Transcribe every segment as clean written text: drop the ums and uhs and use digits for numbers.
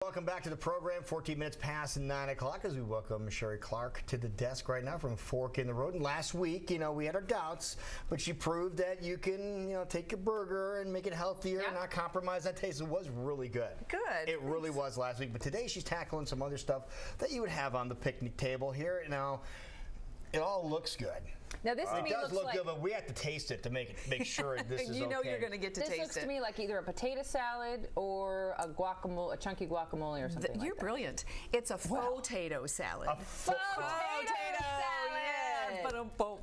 Welcome back to the program. 14 minutes past 9 o'clock as we welcome Sherry Clark to the desk right now from Fork in the Road. And last week, we had our doubts, but she proved that you can, take your burger and make it healthier and not compromise that taste. It was really good. Good. It really was last week. But today she's tackling some other stuff that you would have on the picnic table here. Now, it all looks good. Now this to me does looks look like, good, but we have to taste it to make sure this is you know okay. you're going to get to this taste looks it. to me like either a potato salad or a guacamole, a chunky guacamole or something like You're that. brilliant. It's a potato salad. A Potato salad!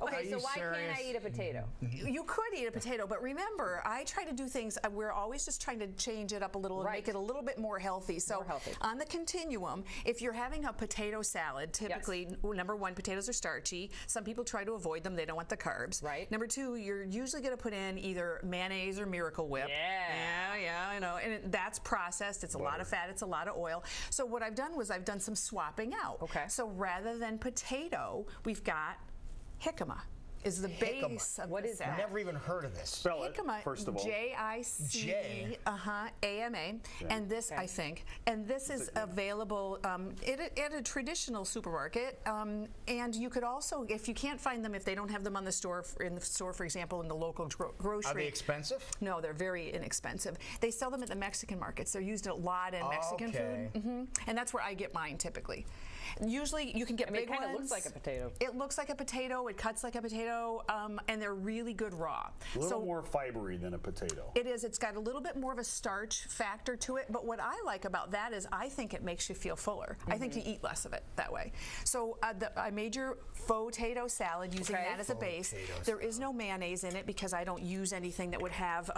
Okay, so why can't I eat a potato? You could eat a potato, but remember, I try to do things, we're always just trying to change it up a little and make it a little bit more healthy. So on the continuum, if you're having a potato salad, typically, number one, potatoes are starchy. Some people try to avoid them. They don't want the carbs. Right. Number two, you're usually going to put in either mayonnaise or Miracle Whip. Yeah, I know. And that's processed. It's a lot of fat. It's a lot of oil. So what I've done was I've done some swapping out. Okay. So rather than potato, we've got jicama. Is the base of what the is salad. that? Never even heard of this. Spell it, Jicama, first of all. J-I-C-A-M-A. And this, I think, and this is available at a traditional supermarket. And you could also, if you can't find them, if they don't have them on the store, for example, in the local grocery. Are they expensive? No, they're very inexpensive. They sell them at the Mexican markets. They're used a lot in Mexican food. And that's where I get mine typically. Usually you can get big ones. It kind of looks like a potato. It looks like a potato. It cuts like a potato, and they're really good raw. A little more fibery than a potato. It is. It's got a little bit more of a starch factor to it, but what I like about that is I think it makes you feel fuller. I think you eat less of it that way. So I made your potato salad using that as a base. There is no mayonnaise in it because I don't use anything that would have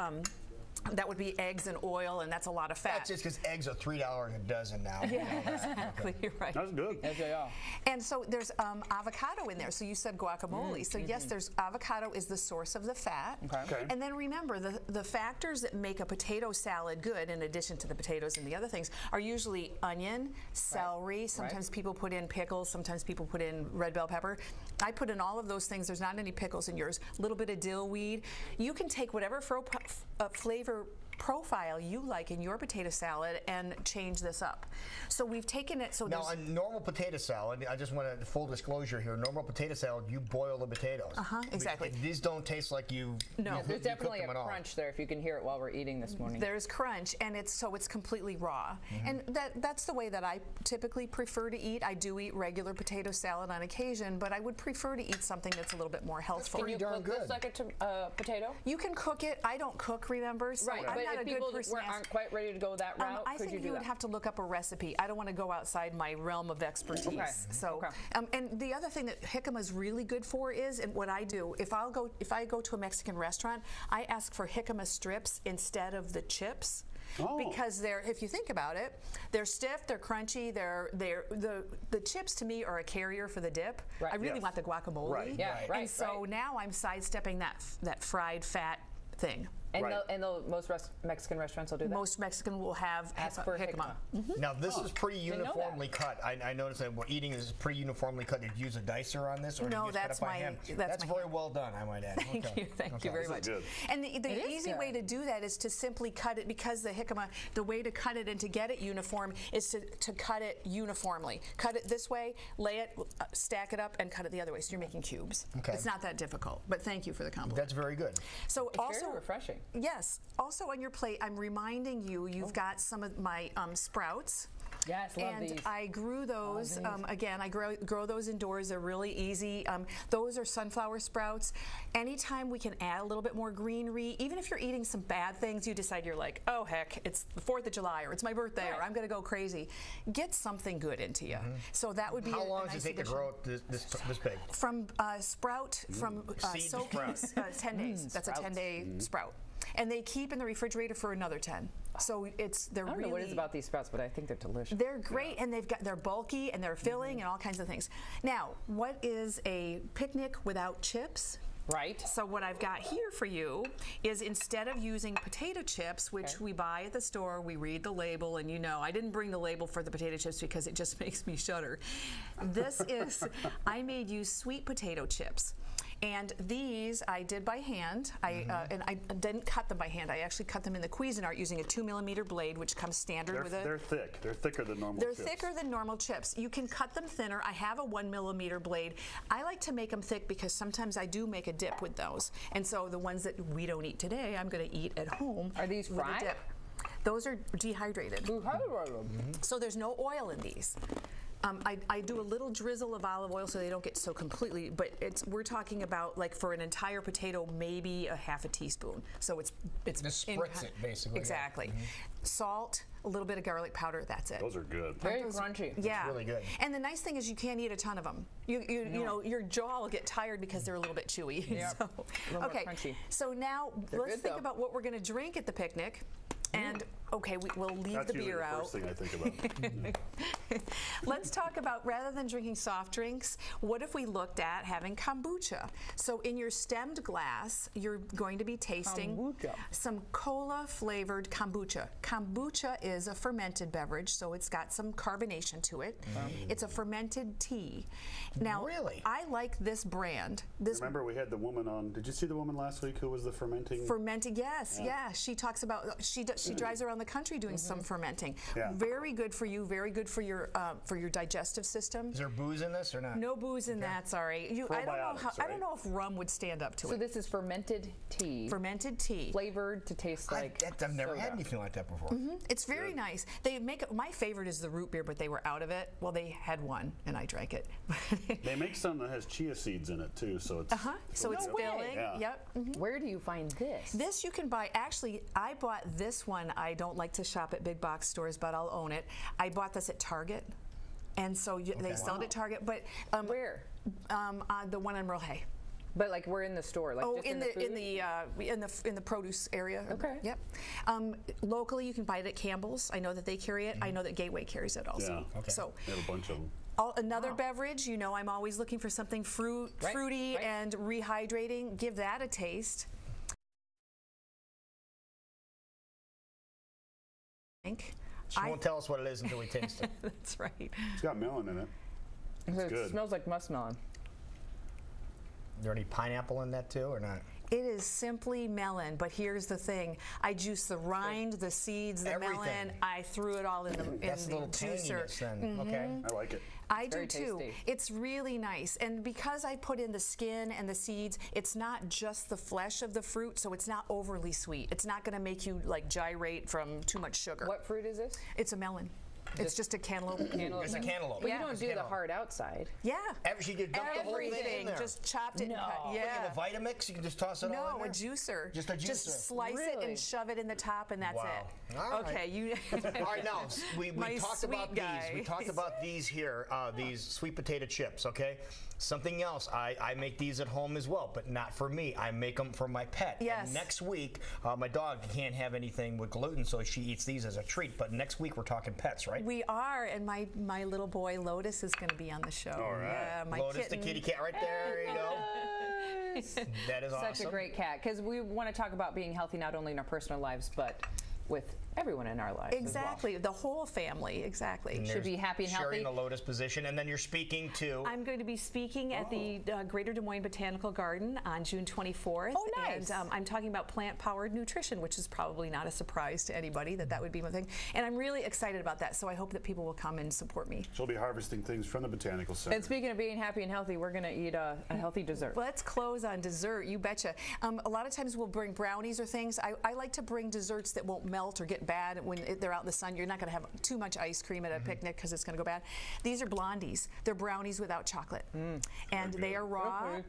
that would be eggs and oil, and that's a lot of fat. That's just because eggs are $3 a dozen now. Yeah, exactly. You're right. That's good. As they are. And so there's avocado in there. So you said guacamole. So yes, there's avocado is the source of the fat. Okay. And then remember, the factors that make a potato salad good, in addition to the potatoes and the other things, are usually onion, celery. Sometimes people put in pickles. Sometimes people put in red bell pepper. I put in all of those things. There's not any pickles in yours. A little bit of dill weed. You can take whatever flavor profile you like in your potato salad and change this up. So we've taken it. So now, a normal potato salad, I just want to full disclosure here. Normal potato salad, you boil the potatoes. Exactly. These don't taste like you. No, There's definitely a crunch there if you can hear it while we're eating this morning. There's crunch, and it's completely raw. And that's the way that I typically prefer to eat. I do eat regular potato salad on occasion, but I would prefer to eat something that's a little bit more healthful. Can you cook this like a potato? You can cook it. I don't cook, remember? So Right, I'm but not if a good people person. aren't quite ready to go that route, I think you would have to look up a recipe. I don't want to go outside my realm of expertise. So, and the other thing that jicama is really good for is, and what I do, if I go to a Mexican restaurant, I ask for jicama strips instead of the chips. Because if you think about it, they're stiff, they're crunchy, the chips to me are a carrier for the dip. I really want the guacamole. And so now I'm sidestepping that fried fat thing. And most Mexican restaurants will do that? Most Mexican will have jicama. Now, this is pretty uniformly cut. I noticed that what eating is pretty uniformly cut. Did you use a dicer on this? Or No, did you just cut it by hand? That's very well done, I might add. Thank you very much. And the easy way to do that is to simply cut it, because the jicama, the way to cut it and to get it uniform is to cut it uniformly. Cut it this way, lay it, stack it up, and cut it the other way. So you're making cubes. It's not that difficult, but thank you for the compliment. That's very good. So it's also very refreshing. Yes. Also on your plate, I'm reminding you, you've got some of my sprouts. Yes, love these. And I grew those. Again, I grow those indoors. They're really easy. Those are sunflower sprouts. Anytime we can add a little bit more greenery, even if you're eating some bad things, you decide you're like, oh heck, it's the 4th of July, or it's my birthday, or I'm going to go crazy. Get something good into you. So that would be How long does it take to grow this big? From sprout, from soaking, 10 days. That's a 10-day sprout. And they keep in the refrigerator for another 10. So they're really. I don't know what it is about these sprouts, but I think they're delicious. They're great, and they're bulky, and they're filling, and all kinds of things. Now, what is a picnic without chips? Right. So what I've got here for you is, instead of using potato chips, which we buy at the store, we read the label, and I didn't bring the label for the potato chips because it just makes me shudder. This is, I made you sweet potato chips. And these I did by hand. And I didn't cut them by hand. I actually cut them in the Cuisinart using a 2mm blade, which comes standard with a. They're thick. They're thicker than normal chips. They're thicker than normal chips. You can cut them thinner. I have a 1mm blade. I like to make them thick because sometimes I do make a dip with those. And so the ones that we don't eat today, I'm going to eat at home. Are these with a fried? dip. Those are dehydrated. Dehydrated. So there's no oil in these. I do a little drizzle of olive oil so they don't get so completely, but we're talking about, like, for an entire potato, maybe a half a teaspoon. So it's Just spritz it, basically. Exactly. Salt, a little bit of garlic powder, that's it. Those are good. Very crunchy. Yeah. really good. And the nice thing is you can't eat a ton of them. You know, your jaw will get tired because they're a little bit chewy. Yep. So, A little more okay. crunchy. So now They're let's good, think though. about what we're going to drink at the picnic. And okay, we'll leave That's the usually beer the out. first thing I think about. Let's talk about, rather than drinking soft drinks, what if we looked at having kombucha? So in your stemmed glass, you're going to be tasting Kombucha. some cola-flavored kombucha. Kombucha is a fermented beverage, so it's got some carbonation to it. It's a fermented tea. Now, Really? I like this brand. This Remember, we had the woman on. Did you see the woman last week who was the fermenting? fermented, yes, yeah. She talks about she drives around the country doing some fermenting. Yeah. Very good for you. Very good for your digestive system. Is there booze in this or not? No booze in that. Sorry. I don't know Probiotics, I don't know if rum would stand up to So it. this is fermented tea, Fermented tea. flavored to taste like I've never had soda. anything like that before. It's very nice. They make my favorite is the root beer, but they were out of it. Well, they had one, and I drank it. They make some that has chia seeds in it too, so it's. So it's No way. filling. Yeah. Yep. Where do you find this? This you can buy. Actually, I bought this one. I don't like to shop at big box stores, but I'll own it. I bought this at Target, and so they sell it at Target. But Where? The one on Merle Hay. But like we're in the store, like Oh, just in food? the produce area. Okay. Yep. Locally, you can buy it at Campbell's. I know that they carry it. I know that Gateway carries it also. Yeah. Okay. So. They have a bunch of them. Another beverage, you know, I'm always looking for something fruity right. and rehydrating. Give that a taste. She won't tell us what it is until we taste it. That's right. It's got melon in it. It good. smells like muskmelon. Is there any pineapple in that too or not? It is simply melon, but here's the thing. I juice the rind, the seeds, the melon. Everything. I threw it all in the That's a little juicer. tanginess then. Okay. I like it. I do very too. tasty. It's really nice. And because I put in the skin and the seeds, it's not just the flesh of the fruit, so it's not overly sweet. It's not going to make you like gyrate from too much sugar. What fruit is this? It's a melon. It's just a cantaloupe. It's a cantaloupe. But you Yeah. don't It's do the cantaloupe. hard outside. Yeah. She could dump the whole thing in Everything. there. Just chopped it and cut. Look Yeah. at the Vitamix. You can just toss it all in No, there. a juicer. Just a juicer. Just slice it Really? and shove it in the top, and that's Wow. it. All right. Okay, you. All right, now we My talked sweet about guy. these. We talked about these here, these sweet potato chips. Okay, something else. I make these at home as well, but not for me. I make them for my pet. Yes. And next week, my dog can't have anything with gluten, so she eats these as a treat. But next week we're talking pets, right? We are, and my little boy Lotus is going to be on the show. All right. Yeah, my Lotus, kitten. the kitty cat, right there. There you go. That is awesome. Such a great cat, because we want to talk about being healthy not only in our personal lives, but with everyone in our lives. Exactly, the whole family. Exactly. Should be happy and Sharing healthy. the Lotus position, and then you're speaking to. I'm going to be speaking at the Greater Des Moines Botanical Garden on June 24th. Oh, nice. And I'm talking about plant-powered nutrition, which is probably not a surprise to anybody that would be my thing. And I'm really excited about that, so I hope that people will come and support me. She'll be harvesting things from the Botanical Center. And speaking of being happy and healthy, we're going to eat a healthy dessert. Let's close on dessert, you betcha. A lot of times we'll bring brownies or things. I like to bring desserts that won't melt or get bad when they're out in the sun. You're not going to have too much ice cream at a picnic because it's going to go bad. These are blondies. They're brownies without chocolate. And they are raw.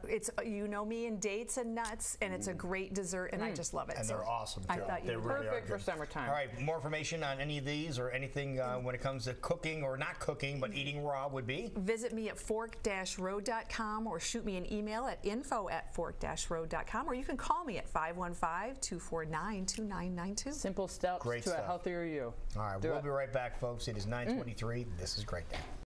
It's you know me and dates and nuts, and it's a great dessert, and I just love it. And So they're awesome, I too. thought They you would. really are Perfect for good. summertime. All right, more information on any of these or anything when it comes to cooking or not cooking, but eating raw would be? Visit me at fork-road.com or shoot me an email at info@fork-road.com, or you can call me at 515-249-2992. Simple steps Great to stuff. a healthier you. All right, Do we'll it. be right back, folks. It is 9:23. This is Great Day.